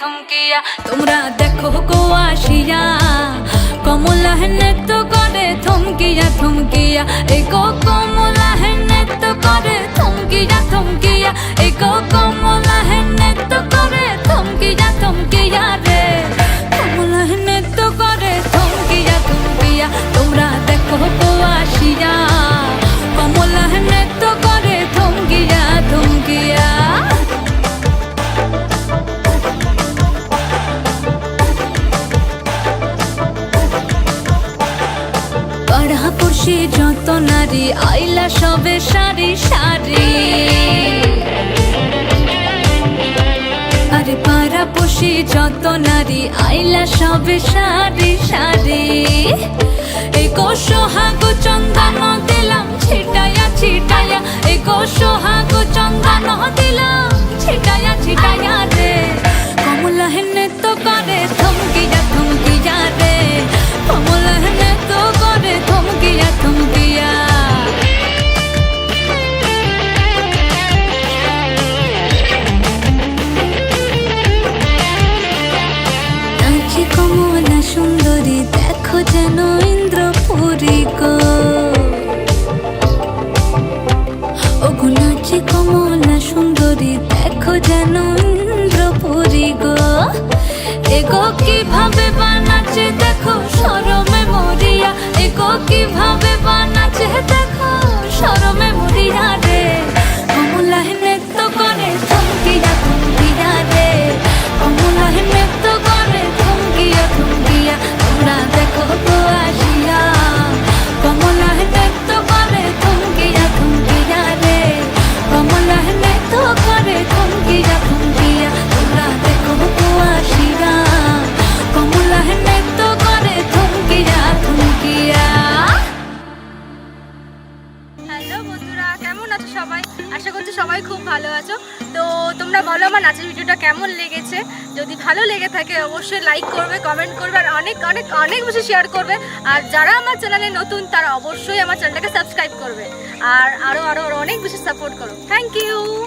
থমকিয়া তোমরা দেখো গো আসিয়া কমলা নৃত্য করে থমকিয়া থমকিয়া এই গো কমলা নৃত্য করে থমকিয়া থমকিয়া এই গো কমলা নৃত্য করে থমকিয়া থমকিয়া রে কমলা নৃত্য করে থমকিয়া থমকিয়া তোমরা দেখো গো আসিয়া কমলা নৃত্য করে থমকিয়া থমকিয়া পাড়াপড়শি যত নারী আইলা সবে সারি সারি আরে পাড়াপড়শি যত নারী আইলা সবে সারি সারি এই গো সোহাগ চন্দন দিলাম ছিটায়া ছিটায়া এই গো সোহাগ চন্দন দিলাম ছিটায়া ছিটায়া রে কমলা নৃত্য করে থমকিয়া থমকিয়া রে কমলা নৃত্য করে থমকিয়া থমকিয়া নাচে কমলা সুন্দরী দেখো যেন ইন্দ্রপুরী গো ওগো নাচে কমলা সুন্দরী দেখো যেন ইন্দ্রপুরী গো এগো কিভাবে বানাচ্ছে দেখো শরমে মরিয়া এগো কিভাবে বানাচ্ছে দেখো শরমে মরিয়া রে কমলা নৃত্য করে থমকিয়া থমকিয়া রে কমলা নৃত্য করে থমকিয়া থমকিয়া তোমরা দেখো গো আসিয়া কমলা নৃত্য করে থমকিয়া থমকিয়া রে কমলা নৃত্য করে থমকিয়া থমকিয়া তোমরা দেখো গো আসিয়া কমলা নৃত্য করে থমকিয়া থমকিয়া। হ্যালো বন্ধুরা, কেমন আছো সবাই? আশা করছি সবাই খুব ভালো আছো। তো তোমরা বলো আমার নাচের ভিডিওটা কেমন লেগেছে। যদি ভালো লেগে থাকে অবশ্যই লাইক করবে, কমেন্ট করবে আর অনেক অনেক অনেক বেশি শেয়ার করবে। আর যারা আমার চ্যানেলে নতুন তারা অবশ্যই আমার চ্যানেলটাকে সাবস্ক্রাইব করবে আর আরও অনেক বেশি সাপোর্ট করো। Thank you.